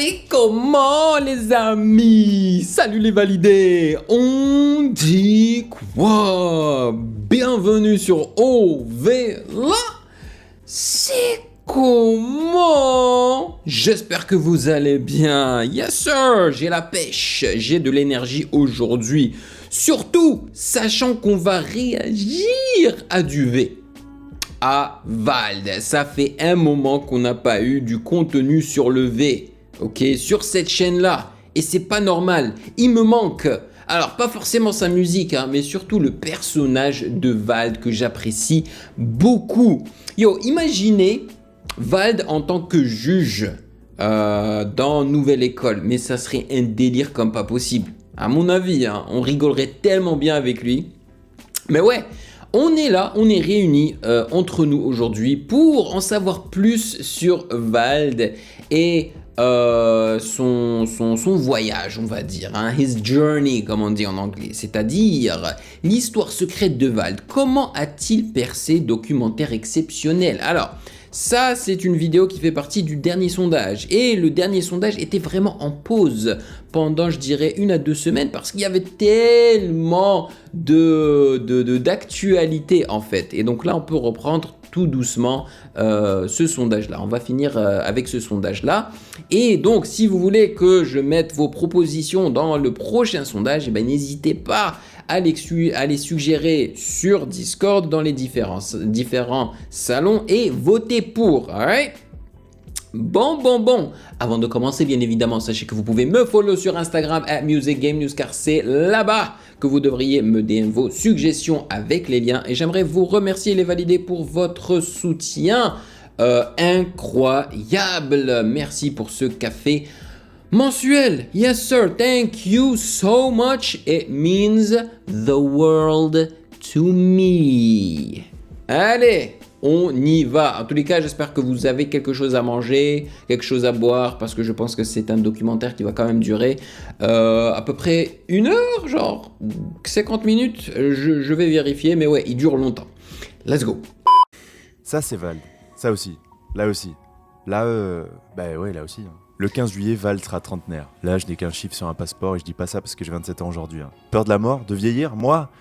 C'est comment les amis? Salut les validés. On dit quoi? Bienvenue sur OVLA. C'est comment? J'espère que vous allez bien. Yes sir, j'ai la pêche, j'ai de l'énergie aujourd'hui. Surtout, sachant qu'on va réagir à du V. À Vald, ça fait un moment qu'on n'a pas eu du contenu sur le V, ok, sur cette chaîne-là, et c'est pas normal, il me manque, alors pas forcément sa musique, hein, mais surtout le personnage de Vald que j'apprécie beaucoup. Yo, imaginez Vald en tant que juge dans Nouvelle École, mais ça serait un délire comme pas possible, à mon avis, hein, on rigolerait tellement bien avec lui, mais ouais. On est là, on est réunis entre nous aujourd'hui pour en savoir plus sur Vald et son voyage, on va dire, hein, his journey comme on dit en anglais, c'est-à-dire l'histoire secrète de Vald. Comment a-t-il percé? Documentaire exceptionnel. Alors, ça, c'est une vidéo qui fait partie du dernier sondage. Et le dernier sondage était vraiment en pause pendant, je dirais, 1 à 2 semaines parce qu'il y avait tellement d'actualité en fait. Et donc là, on peut reprendre tout doucement ce sondage-là. On va finir avec ce sondage-là. Et donc, si vous voulez que je mette vos propositions dans le prochain sondage, eh ben, n'hésitez pas à les suggérer sur Discord dans les différents salons et votez pour, alright? Bon. Avant de commencer, bien évidemment, sachez que vous pouvez me follow sur Instagram @musicgamenews car c'est là-bas que vous devriez me DM vos suggestions avec les liens. Et j'aimerais vous remercier les validés pour votre soutien incroyable. Merci pour ce café mensuel. Yes sir, thank you so much. It means the world to me. Allez, on y va. En tous les cas, j'espère que vous avez quelque chose à manger, quelque chose à boire, parce que je pense que c'est un documentaire qui va quand même durer à peu près 1 heure, genre 50 minutes. Je vais vérifier, mais ouais, il dure longtemps. Let's go. Ça, c'est Vald. Ça aussi. Là aussi. Là, ouais, là aussi. Hein. Le 15 juillet, Vald sera trentenaire. Là, je n'ai qu'un chiffre sur un passeport et je dis pas ça parce que j'ai 27 ans aujourd'hui. Hein. Peur de la mort? De vieillir? Moi?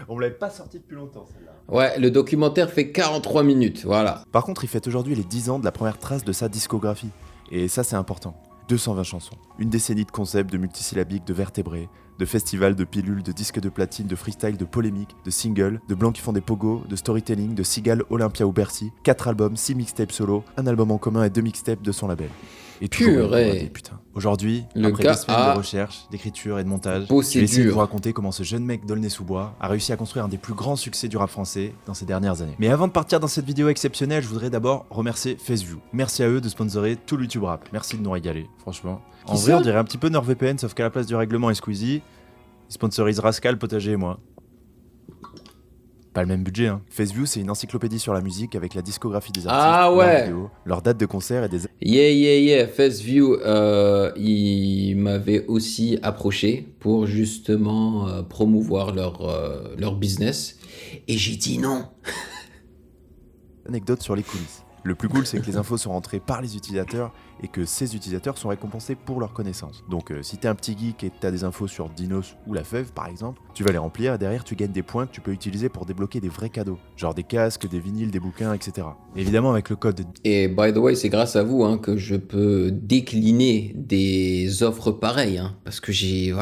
On me l'avait pas sorti depuis longtemps, celle-là. Ouais, le documentaire fait 43 minutes, voilà. Par contre, il fête aujourd'hui les 10 ans de la première trace de sa discographie. Et ça, c'est important. 220 chansons. Une décennie de concepts, de multisyllabiques, de vertébrés, de festivals, de pilules, de disques de platine, de freestyle, de polémiques, de singles, de blancs qui font des pogos, de storytelling, de cigales, Olympia ou Bercy, 4 albums, 6 mixtapes solo, un album en commun et 2 mixtapes de son label. Et toujours putain. Aujourd'hui, après 2 semaines de recherche, d'écriture et de montage, je vais essayer de vous raconter comment ce jeune mec d'Aulnay-sous-Bois a réussi à construire un des plus grands succès du rap français dans ces dernières années. Mais avant de partir dans cette vidéo exceptionnelle, je voudrais d'abord remercier FaceView. Merci à eux de sponsorer tout le YouTube Rap. Merci de nous régaler, franchement. En vrai, on dirait un petit peu NordVPN, sauf qu'à la place du règlement et Squeezie, ils sponsorisent Rascal, Potager et moi. Pas le même budget, hein. FaceView, c'est une encyclopédie sur la musique avec la discographie des artistes, leurs vidéos, leurs dates de concert et des... Yeah. FaceView, ils m'avaient aussi approché pour justement promouvoir leur business. Et j'ai dit non. Anecdote sur les coulisses. Le plus cool, c'est que les infos sont rentrées par les utilisateurs et que ces utilisateurs sont récompensés pour leurs connaissances. Donc si t'es un petit geek et t'as des infos sur Dinos ou La Fève par exemple, tu vas les remplir et derrière tu gagnes des points que tu peux utiliser pour débloquer des vrais cadeaux, genre des casques, des vinyles, des bouquins, etc. Évidemment avec le code... Et by the way, c'est grâce à vous que je peux décliner des offres pareilles, parce que je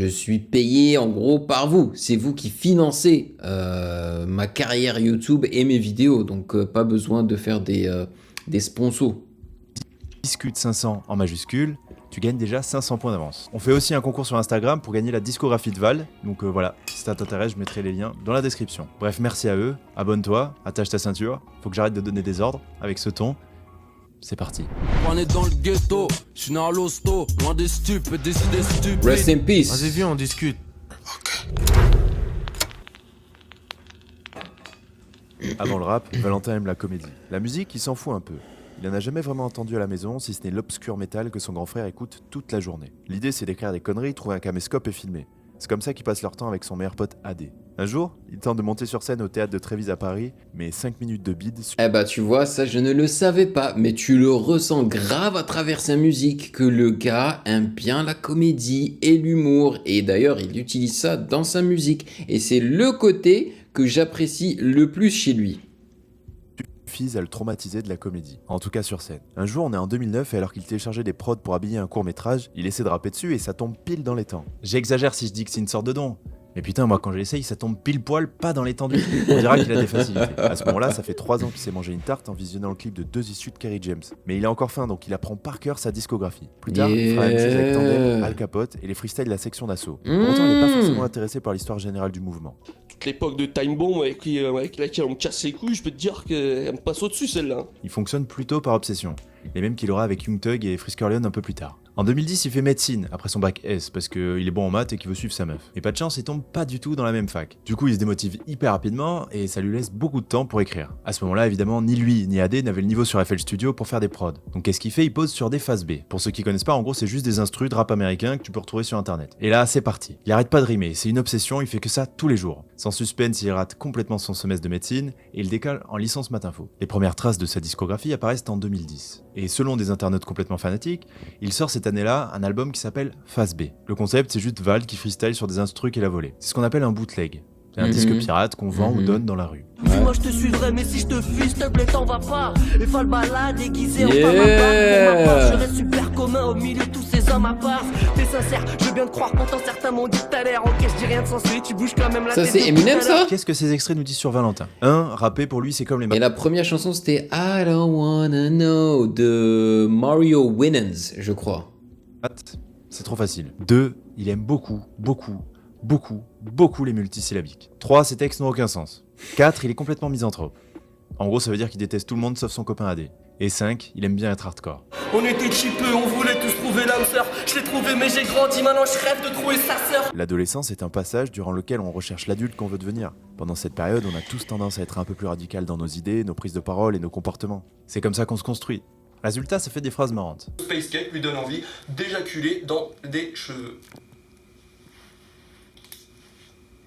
suis payé en gros par vous. C'est vous qui financez ma carrière YouTube et mes vidéos. Donc pas besoin de faire des sponsors. Discute 500 en majuscule, tu gagnes déjà 500 points d'avance. On fait aussi un concours sur Instagram pour gagner la discographie de Vald. Donc voilà, si ça t'intéresse, je mettrai les liens dans la description. Bref, merci à eux. Abonne-toi, attache ta ceinture. Faut que j'arrête de donner des ordres avec ce ton. C'est parti. On est dans le ghetto, je suis né à l'hosto, loin des stupes, des idées stupides. Rest in peace. Vas-y, viens, on discute. Avant le rap, Valentin aime la comédie. La musique, il s'en fout un peu. Il n'en a jamais vraiment entendu à la maison, si ce n'est l'obscur métal que son grand frère écoute toute la journée. L'idée, c'est d'écrire des conneries, trouver un caméscope et filmer. C'est comme ça qu'ils passent leur temps avec son meilleur pote AD. Un jour, il tente de monter sur scène au théâtre de Trévise à Paris, mais 5 minutes de bide. Eh bah tu vois, ça je ne le savais pas, mais tu le ressens grave à travers sa musique, que le gars aime bien la comédie et l'humour, et d'ailleurs il utilise ça dans sa musique, et c'est le côté que j'apprécie le plus chez lui. Suffisent à le traumatiser de la comédie, en tout cas sur scène. Un jour, on est en 2009 et alors qu'il téléchargeait des prods pour habiller un court-métrage, il essaie de rapper dessus et ça tombe pile dans les temps. J'exagère si je dis que c'est une sorte de don. Mais putain, moi quand j'essaye, ça tombe pile poil pas dans les temps du tout. On dira qu'il a des facilités. À ce moment-là, ça fait 3 ans qu'il s'est mangé une tarte en visionnant le clip de 2 issues de Kerry James. Mais il est encore faim, donc il apprend par cœur sa discographie. Plus tard, il fera la même chose avec Tandem, Al Capote et les freestyles de la section d'assaut. Pour autant, il n'est pas forcément intéressé par l'histoire générale du mouvement. Toute l'époque de Time Bomb avec laquelle on me casse les couilles, je peux te dire qu'elle me passe au-dessus celle-là. Il fonctionne plutôt par obsession, les mêmes qu'il aura avec Young Thug et Frisker Leon un peu plus tard. En 2010, il fait médecine après son bac S parce qu'il est bon en maths et qu'il veut suivre sa meuf. Mais pas de chance, il tombe pas du tout dans la même fac. Du coup, il se démotive hyper rapidement et ça lui laisse beaucoup de temps pour écrire. À ce moment-là, évidemment, ni lui ni AD n'avaient le niveau sur FL Studio pour faire des prods. Donc qu'est-ce qu'il fait? Il pose sur des phases B. Pour ceux qui connaissent pas, en gros, c'est juste des instrus de rap américain que tu peux retrouver sur internet. Et là, c'est parti. Il arrête pas de rimer, c'est une obsession, il fait que ça tous les jours. Sans suspense, il rate complètement son semestre de médecine et il décale en licence Matinfo. Les premières traces de sa discographie apparaissent en 2010. Et selon des internautes complètement fanatiques, il sort cette année-là un album qui s'appelle Phase B. Le concept, c'est juste Vald qui freestyle sur des instrus qu'il a volés. C'est ce qu'on appelle un bootleg. C'est un disque pirate qu'on vend ou donne dans la rue. Moi je te suivrai, mais si je te fuis, s'il te plaît, t'en vas pas. Les folles balades déguisées en femme à part. Je reste super commun au milieu de tous ces hommes à part. T'es sincère, je veux bien te croire, pourtant certains m'ont dit tout à l'heure. Ok, je dis rien de sensé, tu bouges quand même la tête. Ça c'est Eminem ça? Qu'est-ce que ces extraits nous disent sur Valentin? Rapper pour lui, c'est comme les Et la première chanson c'était I Don't Wanna Know de Mario Winans, je crois. C'est trop facile. 2, il aime beaucoup les multisyllabiques. 3, ses textes n'ont aucun sens. 4, il est complètement misanthrope. En gros, ça veut dire qu'il déteste tout le monde sauf son copain AD. Et 5, il aime bien être hardcore. On était cheapeux, on voulait tous trouver l'âme sœur. Je l'ai trouvé, mais j'ai grandi, maintenant je rêve de trouver sa sœur. L'adolescence est un passage durant lequel on recherche l'adulte qu'on veut devenir. Pendant cette période, on a tous tendance à être un peu plus radical dans nos idées, nos prises de parole et nos comportements. C'est comme ça qu'on se construit. Résultat, ça fait des phrases marrantes. Space Cake lui donne envie d'éjaculer dans des cheveux.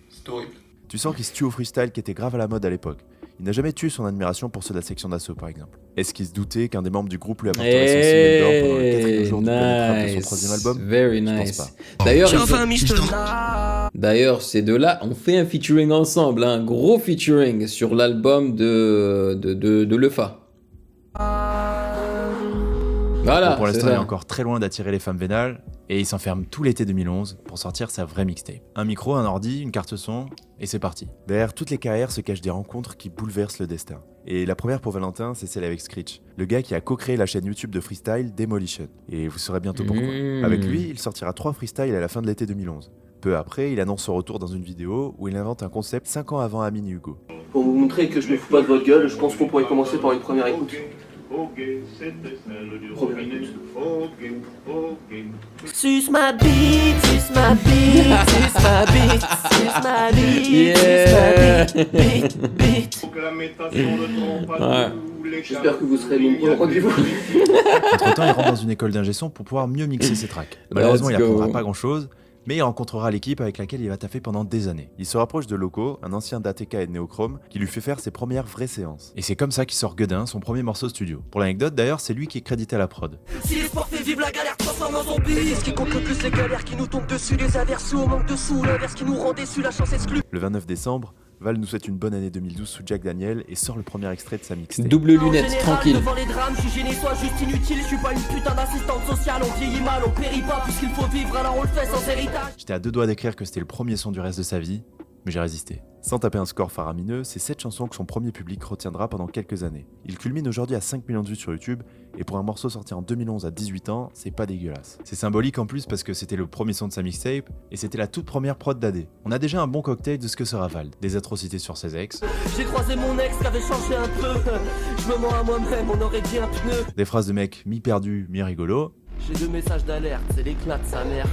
C'est horrible. Tu sens qu'il se tue au freestyle qui était grave à la mode à l'époque. Il n'a jamais tué son admiration pour ceux de la section d'assaut par exemple. Est-ce qu'il se doutait qu'un des membres du groupe lui apporterait son single d'or pendant le 4e jour du Planète Rap de son 3e album? Very Je nice. pense pas. D'ailleurs, ces deux-là ont fait un featuring ensemble, un gros featuring sur l'album de Lefa. Voilà, Bon, pour l'instant, c'est il est ça. encore très loin d'attirer les femmes vénales et il s'enferme tout l'été 2011 pour sortir sa vraie mixtape. Un micro, un ordi, une carte son et c'est parti. Derrière toutes les carrières se cachent des rencontres qui bouleversent le destin. Et la première pour Valentin, c'est celle avec Screech, le gars qui a co-créé la chaîne YouTube de freestyle Demolition. Et vous saurez bientôt pourquoi. Avec lui, il sortira 3 freestyles à la fin de l'été 2011. Peu après, il annonce son retour dans une vidéo où il invente un concept 5 ans avant Amine Hugo. Pour vous montrer que je me fous pas de votre gueule, je pense qu'on pourrait commencer par une première écoute. Suce ma bite, suce ma bite, suce ma bite, suce ma bite, suce ma bite, bite. Ouais. J'espère que vous serez bon pour le rendez-vous. Entre-temps, il rentre dans une école d'ingé son pour pouvoir mieux mixer ses tracks. Malheureusement, il Let's go. apprendra pas grand-chose, mais il rencontrera l'équipe avec laquelle il va taffer pendant des années. Il se rapproche de Loco, un ancien d'ATK et de Neochrome, qui lui fait faire ses premières vraies séances. Et c'est comme ça qu'il sort Guedin, son premier morceau studio. Pour l'anecdote, d'ailleurs, c'est lui qui est crédité à la prod. Si l'espoir fait vivre la galère, transforme en zombie. Ce qui compte le plus, les galères qui nous tombent dessus, les averses sous, au manque de sous, l'inverse qui nous rend déçus, la chance exclue. Le 29 décembre, Val nous souhaite une bonne année 2012 sous Jack Daniel et sort le premier extrait de sa mixtape. Double En lunette, général, tranquille. devant les drames, je suis gêné, soit juste inutile. Je suis pas une putain d'assistante sociale, on vieillit mal, on périt pas. Puisqu'il faut vivre, alors on le fait sans héritage. J'étais à 2 doigts d'écrire que c'était le premier son du reste de sa vie, mais j'ai résisté. Sans taper un score faramineux, c'est cette chanson que son premier public retiendra pendant quelques années. Il culmine aujourd'hui à 5 millions de vues sur YouTube, et pour un morceau sorti en 2011 à 18 ans, c'est pas dégueulasse. C'est symbolique en plus parce que c'était le premier son de sa mixtape, et c'était la toute première prod d'AD. On a déjà un bon cocktail de ce que sera Vald. Des atrocités sur ses ex, J'ai croisé mon ex qui avait changé un peu. Je me mens à moi-même, on aurait dit un pneu. des phrases de mec mi-perdu, mi-rigolo, J'ai 2 messages d'alerte, c'est l'éclat de sa mère.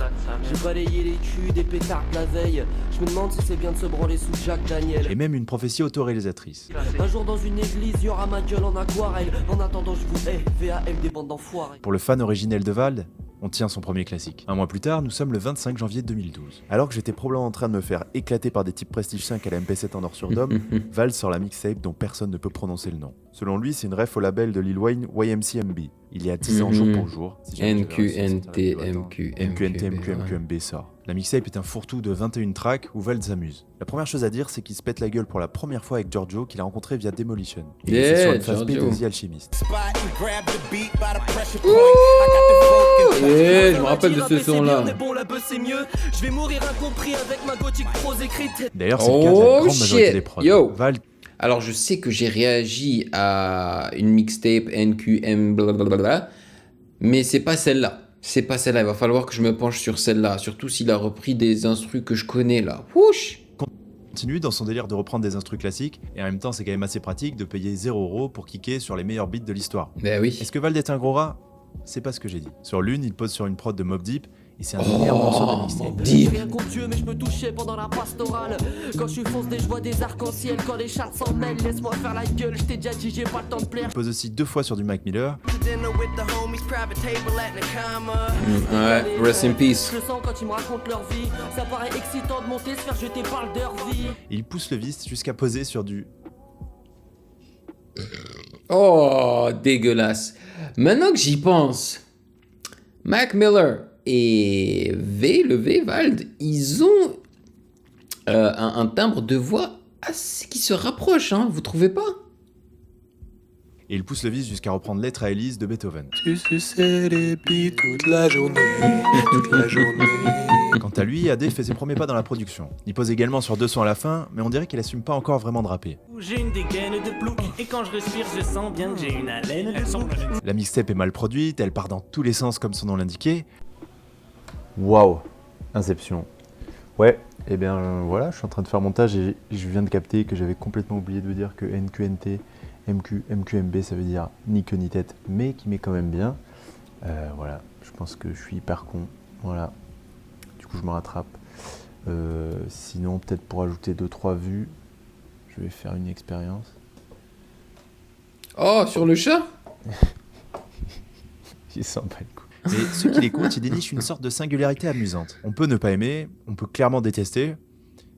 J'ai balayé les culs des pétards de la veille. Je me demande si c'est bien de se branler sous Jack Daniel. et même une prophétie autoréalisatrice. Un jour dans une église, y aura ma gueule en aquarelle. En attendant, je vous hais, VAL des bandes d'enfoirés. Pour le fan originel de Vald, on tient son premier classique. Un mois plus tard, nous sommes le 25 janvier 2012. Alors que j'étais probablement en train de me faire éclater par des types Prestige 5 à la MP7 en or sur Dom, Val sort la mixtape dont personne ne peut prononcer le nom. Selon lui, c'est une ref au label de Lil Wayne YMCMB. Il y a 10 ans, jour pour jour. Si jamais j'avais réussi à sortir la vidéo, NQNT, MQNT sort. La mixtape est un fourre-tout de 21 tracks où Val s'amuse. La première chose à dire, c'est qu'il se pète la gueule pour la première fois avec Giorgio qu'il a rencontré via Demolition. Et Yeah, c'est sur une phase B Giorgio. de The Alchemist. je me rappelle de ce son-là. Mais bon, la buzz c'est mieux. Je vais mourir incompris avec ma gothique prose écrite. D'ailleurs, c'est le cas de la Oh grande majorité shit. des prods. Yo. Val Alors, je sais que j'ai réagi à une mixtape NQM blablabla, mais c'est pas celle-là. C'est pas celle-là. Il va falloir que je me penche sur celle-là, surtout s'il a repris des instrus que je connais là. Wouch! continue dans son délire de reprendre des instrus classiques, et en même temps c'est quand même assez pratique de payer 0€ pour kicker sur les meilleurs beats de l'histoire. Ben oui. Est-ce que Vald est un gros rat? C'est pas ce que j'ai dit. Sur l'une, il pose sur une prod de Mobb Deep, et c'est un meilleur morceau de la mixtape. Deep. Rien contre Dieu, mais je me touchais pendant la pastorale. Quand je suis foncé, je vois des arcs-en-ciel. Quand les charts s'en mêlent, laisse-moi faire la gueule. Je t'ai déjà dit, j'ai pas le temps de plaire. Il pose aussi 2 fois sur du Mac Miller, Ouais, rest in peace. Je le sens quand ils me racontent leur vie. Ça paraît excitant de monter, se faire jeter par le derby. et il pousse le vice jusqu'à poser sur du... Oh, dégueulasse. Maintenant que j'y pense, Mac Miller et le V Vald, ils ont un timbre de voix assez qui se rapproche, hein, vous trouvez pas? Et il pousse le vice jusqu'à reprendre Lettre à Élise de Beethoven. Tu suçais les billes toute la journée, toute la journée. Quant à lui, AD fait ses premiers pas dans la production. Il pose également sur 2 sons à la fin, mais on dirait qu'il assume pas encore vraiment de rapper. J'ai une dégaine de plouc et quand je respire je sens bien que j'ai une haleine de plouc. La mixtape est mal produite, elle part dans tous les sens comme son nom l'indiquait. Waouh, Inception. Ouais, et bien voilà, je suis en train de faire montage et je viens de capter que j'avais complètement oublié de vous dire que NQNT, MQMB ça veut dire ni queue ni tête, mais qui met quand même bien. Voilà, je pense que je suis hyper con, voilà. Du coup je me rattrape. Sinon peut-être pour ajouter 2-3 vues, je vais faire une expérience. Oh, sur le chat? Il s'en bat le coup. Mais ceux qui l'écoutent, ils dénichent une sorte de singularité amusante. On peut ne pas aimer, on peut clairement détester,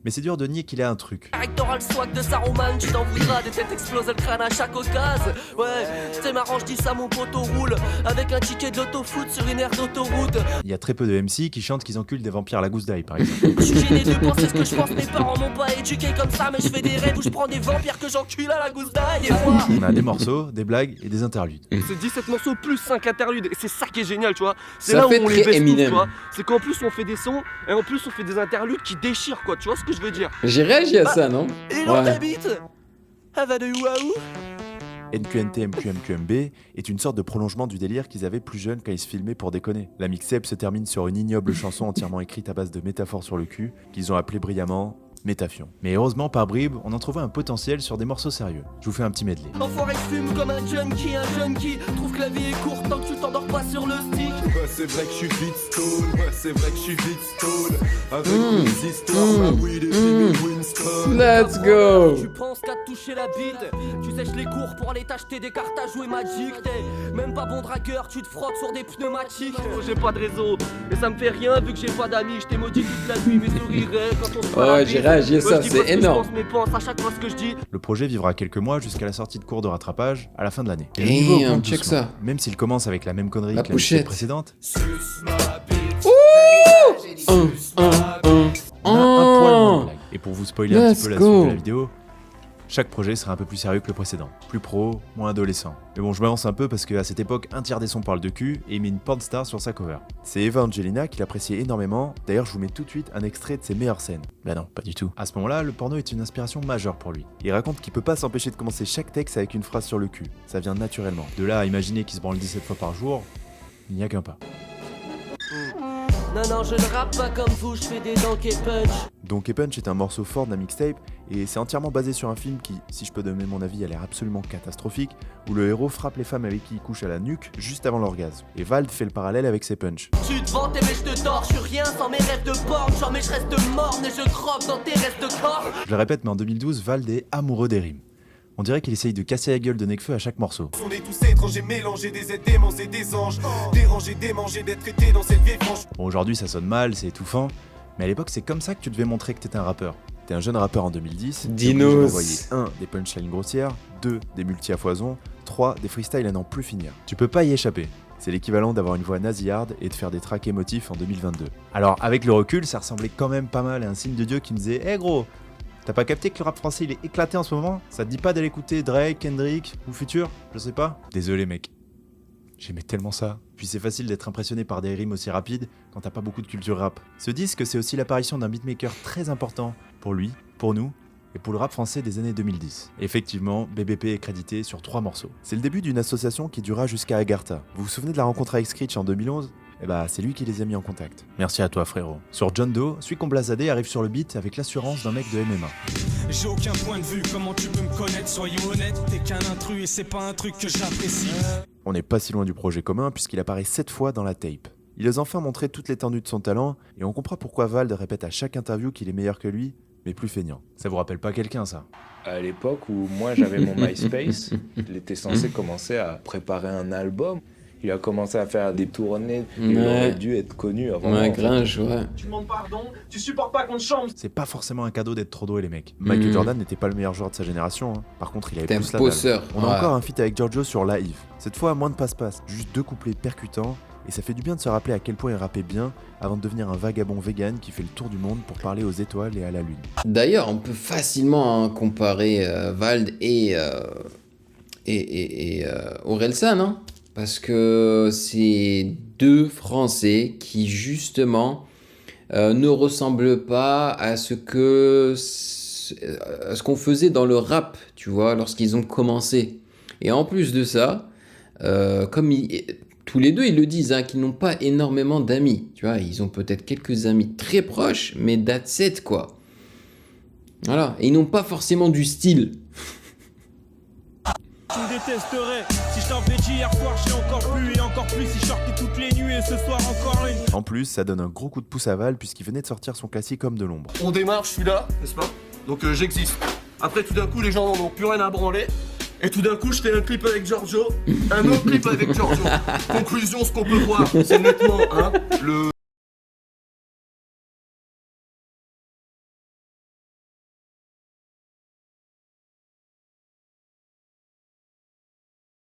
mais c'est dur de nier qu'il a un truc. T'auras le swag de Saruman, tu t'en voudras, des têtes explosent le crâne à chaque occasion. Ouais, c'est marrant, je dis ça, mon poteau roule avec un ticket d'autofoot sur une aire d'autoroute. Il y a très peu de MC qui chantent qu'ils enculent des vampires à la gousse d'ail, par exemple. Je suis gêné de penser ce que je pense, mes parents m'ont pas éduqué comme ça, mais je fais des rêves où je prends des vampires que j'encule à la gousse d'ail. Et moi, On a des morceaux, des blagues et des interludes. C'est 17 morceaux plus 5 interludes, et c'est ça qui est génial, tu vois. C'est Ça là où fait on très les baisse tous, Eminem. tu vois. C'est qu'en plus on fait des sons, et en plus on fait des interludes qui déchirent, quoi, tu vois ce que je veux dire. J'ai réagi à ça, non? et l'on t'habite. Ah va de waouh. NQNT MQMQMB est une sorte de prolongement du délire qu'ils avaient plus jeunes quand ils se filmaient pour déconner. La mixtape se termine sur une ignoble chanson entièrement écrite à base de métaphores sur le cul, qu'ils ont appelée brillamment Métafion. Mais heureusement, par bribes, on en trouvait un potentiel sur des morceaux sérieux. Je vous fais un petit medley. Enfoiré fume comme un junkie trouve que la vie est courte tant que tu t'endors pas sur le stick. Ouais, c'est vrai que je suis vite stone, ouais, c'est vrai que je suis vite stone. Avec mes histoires, ma weed et mes Winston. Let's go! Tu penses qu'à te toucher la bite, tu sèches les cours pour aller t'acheter des cartes à jouer Magic. T'es même pas bon dragueur, tu te frottes sur des pneumatiques. Oh, j'ai pas de réseau, et ça me fait rien vu que j'ai pas d'amis. Je t'ai maudit toute la nuit, mais sourirais quand on se Oh, voit la j'ai bite. réagi à Moi, ça, je dis pas c'est ce que je énorme. pense, mais pense à chaque fois ce que je dis. Le projet vivra quelques mois jusqu'à la sortie de cours de rattrapage à la fin de l'année. Et le Damn, niveau augmente check doucement. ça. Même s'il commence avec la même connerie La que la mixtape pochette. précédente, Un. on a un poil moins de blague. Et pour vous spoiler un Let's petit peu la go. suite de la vidéo, chaque projet sera un peu plus sérieux que le précédent. Plus pro, moins adolescent. Mais bon, je m'avance un peu parce qu'à cette époque, un tiers des sons parlent de cul et il met une pornstar sur sa cover. C'est Eva Angelina qui l'appréciait énormément, d'ailleurs je vous mets tout de suite un extrait de ses meilleures scènes. Bah non, pas du tout. À ce moment-là, le porno est une inspiration majeure pour lui. Il raconte qu'il peut pas s'empêcher de commencer chaque texte avec une phrase sur le cul. Ça vient naturellement. De là à imaginer qu'il se branle 17 fois par jour, il n'y a qu'un pas. Non, je ne rappe pas comme vous, je fais des dunk et punch. Donkey Punch est un morceau fort de la mixtape et c'est entièrement basé sur un film qui, si je peux donner mon avis, a l'air absolument catastrophique, où le héros frappe les femmes avec qui il couche à la nuque juste avant l'orgasme. Et Vald fait le parallèle avec ses punchs. Tu te vantes mais je te tords, je suis rien sans mes rêves de porn. Genre mais je reste mort, mais je croque dans tes restes de corps. Je le répète, mais en 2012, Vald est amoureux des rimes. On dirait qu'il essaye de casser la gueule de Nekfeu à chaque morceau. On est tous étranges. étrangers, mélanger des êtres démons et des anges. Déranger, démanger, d'être traité dans cette vieille frange. Bon, aujourd'hui ça sonne mal, c'est étouffant, mais à l'époque c'est comme ça que tu devais montrer que t'étais un rappeur. T'es un jeune rappeur en 2010, Dinos. d'envoyer 1. Des punchlines grossières, 2. Des multi à foison, 3. Des freestyles à n'en plus finir. Tu peux pas y échapper. C'est l'équivalent d'avoir une voix nasillarde et de faire des tracks émotifs en 2022. Alors avec le recul, ça ressemblait quand même pas mal à un signe de Dieu qui me disait « Eh gros, t'as pas capté que le rap français il est éclaté en ce moment? Ça te dit pas d'aller écouter Drake, Kendrick ou Future? Je sais pas. Désolé mec. J'aimais tellement ça. Puis c'est facile d'être impressionné par des rimes aussi rapides quand t'as pas beaucoup de culture rap. Ce disque, c'est aussi l'apparition d'un beatmaker très important pour lui, pour nous, et pour le rap français des années 2010. Effectivement, BBP est crédité sur 3 morceaux. C'est le début d'une association qui durera jusqu'à Agartha. Vous vous souvenez de la rencontre avec Screech en 2011 ? Eh bah, c'est lui qui les a mis en contact. Merci à toi frérot. Sur John Doe, Suicombe Blazadé arrive sur le beat avec l'assurance d'un mec de MMA. J'ai aucun point de vue, comment tu peux me connaître? Soyons honnêtes, t'es qu'un intrus et c'est pas un truc que j'apprécie. On n'est pas si loin du projet commun puisqu'il apparaît 7 fois dans la tape. Il ose enfin montrer toute l'étendue de son talent et on comprend pourquoi Vald répète à chaque interview qu'il est meilleur que lui, mais plus feignant. Ça vous rappelle pas quelqu'un ça? À l'époque où moi j'avais mon MySpace, il était censé commencer à préparer un album. Il a commencé à faire des tournées, il aurait dû être connu avant. Ouais, Gringe, ouais. Tu demandes pardon, tu supportes pas qu'on te chante. C'est pas forcément un cadeau d'être trop doué les mecs. Michael Jordan n'était pas le meilleur joueur de sa génération, hein. Par contre il avait T'es un plus la bosseur. dalle. On a encore un feat avec Giorgio sur Live. Cette fois moins de passe-passe, juste 2 couplets percutants. Et ça fait du bien de se rappeler à quel point il rappait bien avant de devenir un vagabond vegan qui fait le tour du monde pour parler aux étoiles et à la lune. D'ailleurs, on peut facilement comparer Vald et Orelsan, hein, parce que c'est 2 Français qui justement ne ressemblent pas à ce qu'on faisait dans le rap, tu vois, lorsqu'ils ont commencé. Et en plus de ça, tous les deux, ils le disent, hein, qu'ils n'ont pas énormément d'amis. Tu vois, ils ont peut-être quelques amis très proches, mais that's it, quoi. Voilà. Et ils n'ont pas forcément du style. Tu me détesterais si je t'avais dit hier soir, j'ai encore plus et encore plus si je sortais toutes les nuits et ce soir encore une. En plus, ça donne un gros coup de pouce à Val puisqu'il venait de sortir son classique Homme de l'ombre. On démarre, je suis là, n'est-ce pas? Donc j'existe. Après tout d'un coup les gens n'en ont plus rien à branler. Et tout d'un coup je fais un clip avec Giorgio, un autre clip avec Giorgio. Conclusion, ce qu'on peut voir, c'est nettement, hein, le